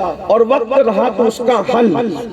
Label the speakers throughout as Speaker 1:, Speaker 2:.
Speaker 1: اور وقت رہا تو اس کا حل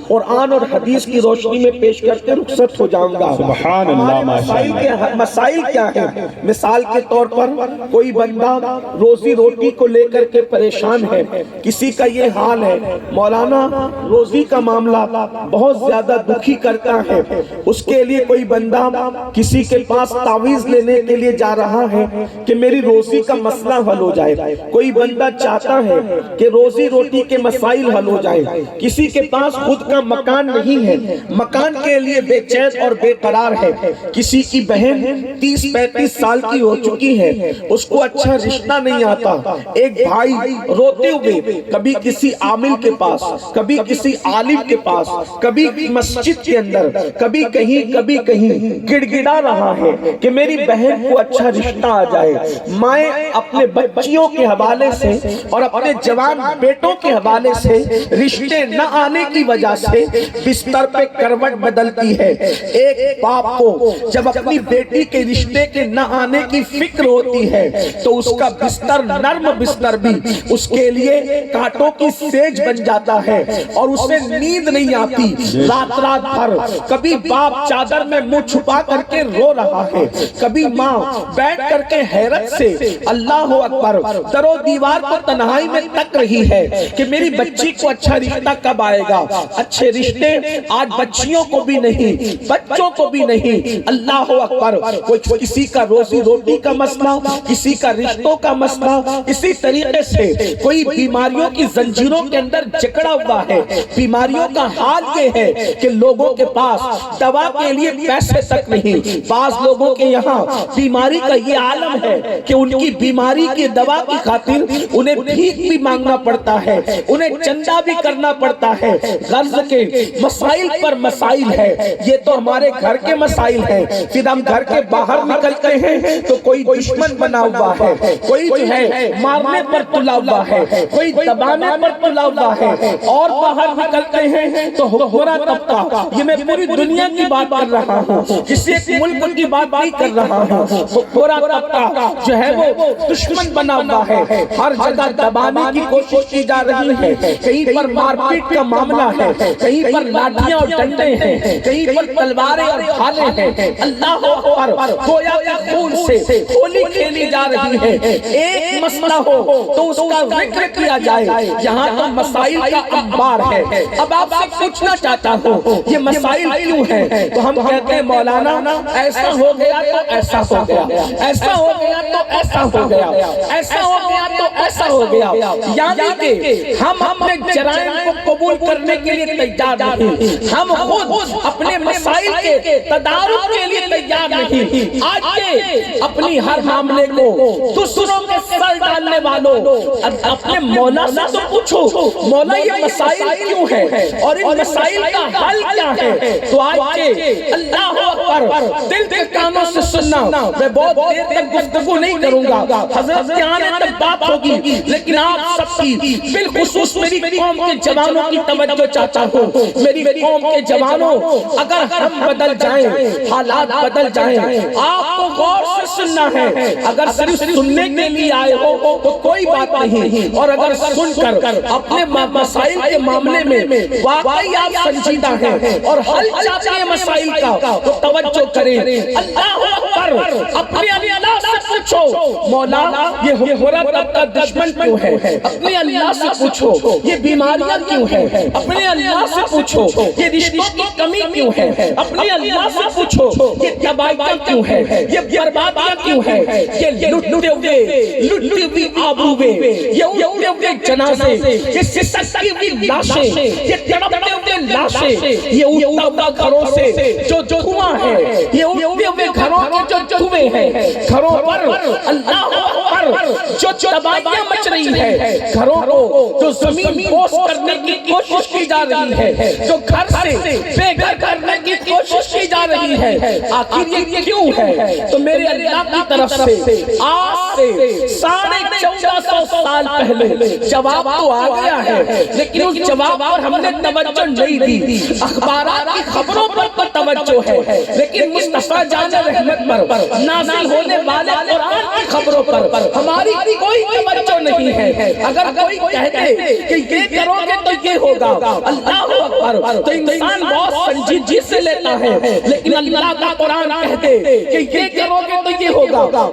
Speaker 1: قرآن اور حدیث کی روشنی میں پیش کرتے رخصت ہو جاؤں گا۔
Speaker 2: سبحان اللہ۔
Speaker 1: مسائل کیا ہے؟ مثال کے طور پر کوئی بندہ روزی روٹی کو لے کر کے پریشان ہے، کسی کا یہ حال ہے مولانا روزی کا معاملہ بہت زیادہ دکھی کرتا ہے، اس کے لیے کوئی بندہ کسی کے پاس تعویذ لینے کے لیے جا رہا ہے کہ میری روزی کا مسئلہ حل ہو جائے، کوئی بندہ چاہتا ہے کہ روزی روٹی کے مسائل حل ہو جائے، کسی کے پاس خود کا مکان نہیں ہے، مکان کے لیے بے چین اور بے قرار ہے، کسی کی بہن 30-35 سال کی ہو چکی ہے، اس کو اچھا رشتہ نہیں آتا، ایک بھائی روتے ہوئے کبھی کسی عامل کے پاس، کبھی کسی عالم کے پاس، کبھی مسجد کے اندر، کبھی کہیں گڑ گڑا رہا ہے کہ میری بہن کو اچھا رشتہ آ جائے۔ مائیں اپنے بچیوں کے حوالے سے اور اپنے جوان بیٹوں کے حوالے سے رشتے نہ آنے کی وجہ سے بستر پہ کروٹ بدلتی ہے۔ ایک باپ کو جب اپنی بیٹی کے رشتے کے نہ آنے کی فکر ہوتی ہے تو اس کا بستر، نرم بستر بھی اس کے لیے کانٹوں کی سیج بن جاتا ہے اور اسے نیند نہیں آتی رات بھر۔ کبھی باپ چادر میں منہ چھپا کر کے رو رہا ہے، کبھی ماں بیٹھ کر کے حیرت سے اللہ اکبر در و دیوار کو تنہائی میں تک رہی ہے کہ میری بچی کو اچھا رشتہ کب آئے گا۔ اچھے رشتے آج بچیوں کو بھی نہیں، بچوں کو بھی نہیں۔ اللہ اکبر، کوئی کسی کا روزی روٹی کا مسئلہ، کسی کا رشتوں کا مسئلہ، اسی طریقے سے کوئی بیماریوں کی زنجیروں کے اندر جکڑا ہوا ہے۔ بیماریوں کا حال یہ ہے کہ لوگوں کے پاس دوا کے لیے پیسے تک نہیں۔ بعض لوگوں کے یہاں بیماری کا یہ عالم ہے کہ ان کی بیماری کی دوا کی خاطر انہیں بھیک بھی مانگنا پڑتا ہے، انہیں چندہ بھی کرنا پڑتا ہے۔ غرض کے مسائل پر مسائل ہے، یہ تو ہمارے گھر کے مسائل ہیں، پھر ہم گھر کے باہر نکلتے ہیں تو کوئی دشمن بنا ہوا ہے، کوئی جو ہے مارنے پر تلا ہوا ہے، کوئی دبانے پر تلا ہوا ہے، اور باہر نکلتے ہیں تو حکمراں طبقہ، یہ میں پوری دنیا کی بات کر رہا ہوں، کسی ایک ملک کی بات نہیں کر رہا ہوں، حکمراں طبقہ جو ہے وہ دشمن بنا ہوا ہے، ہر جگہ دبانے کی کوشش کی جا رہی ہے، کہیں پر مار پیٹ کا معاملہ ہے، کہیں پر لاٹھیاں اور ڈنڈے ہیں، کہیں پر تلواریں اور بھالے ہیں۔ اللہ اکبر، گویا کہ خون سے ہولی کھیلی جا رہی ہے۔ ایک مسئلہ ہو تو اس کا ذکر کیا جائے، یہاں تو مسائل کا انبار ہے۔ اب آپ سے پوچھنا چاہتا ہوں یہ مسائل کیوں ہیں؟ تو ہم کہتے ہیں مولانا ایسا ہو گیا تو ایسا ہو گیا، ایسا ہو گیا تو ایسا ہو گیا، ایسا ہو گیا تو ایسا ہو گیا، یعنی کہ ہم اپنے جرائم کو قبول کرنے کے لیے تیار نہیں، ہم خود اپنے مسائل کے تدارک کے لیے تیار نہیں۔ آج کے اپنی ہر معاملے کو دوسروں کے سر ڈالنے والوں، اپنے مولا سے تو پوچھو مولا یہ مسائل کیوں ہیں اور ان مسائل کا حل کیا ہے؟ تو آج کے اللہ اکبر دل کے کانوں سے سننا، میں بہت دیر تک گفتگو نہیں کروں گا، حضرت کے آنے تک بات ہوگی، لیکن آپ سب کی بالخصوص میری قوم کے جوانوں کی توجہ چاہتا ہوں۔ میری قوم کے جوانوں، اگر ہم بدل جائیں، حالات بدل جائیں، آپ کو غور سے سننا ہے۔ اگر صرف سننے کے لیے آئے ہو تو کوئی بات نہیں، اور اگر سن کر اپنے مسائل کے معاملے میں واقعی آپ سنجیدہ ہیں اور حل چاہتے ہیں مسائل کا تو توجہ کریں۔ اللہ اکبر، اپنے اللہ سے پوچھو مولا یہ حکمراں طبقہ دشمن کیوں ہے؟ اپنے اللہ سے پوچھو یہ بیماریاں کیوں ہیں؟ اپنے اللہ سے پوچھو یہ رشتوں کی کمی کیوں ہے؟ اپنے اللہ سے پوچھو یہ تباہیاں کیوں ہیں؟ یہ بربادیاں کیوں ہیں؟ یہ لٹتے ہوئے آبروئے، یہ اٹھتے ہوئے جنازے، یہ سسکتی ہوئی لاشیں، یہ تڑپتے ہوئے لاشیں، یہ اٹھتا ہوا گھروں سے جو دھواں ہے، یہ اٹھتے ہوئے گھروں کے جو دھویں ہیں، گھروں پر اللہ اکبر جو تباہیاں مچ رہی ہے، گھروں کو جو زمین بوس کرنے کی کوشش کی جا رہی ہے، جو گھر سے بے گھر کرنے کی کوشش کی جا رہی ہے، آخر یہ کیوں ہے؟ تو میرے اللہ کی طرف سے آج سے 1450 سال پہلے جواب تو آ گیا ہے، لیکن اس جواب پر ہم نے توجہ نہیں دی۔ اخبارات کی خبروں پر توجہ ہے، لیکن مصطفیٰ جان رحمت پر نازل ہونے والے قرآن کی خبروں پر ہماری کوئی توجہ نہیں ہے. اگر کوئی کہتے کہ یہ کرو گے تو یہ ہوگا، اللہ اکبر، تو انسان بہت سنجیدگی سے لیتا ہے. لیکن اللہ کا قرآن کہتے کہ یہ کرو گے تو یہ ہوگا.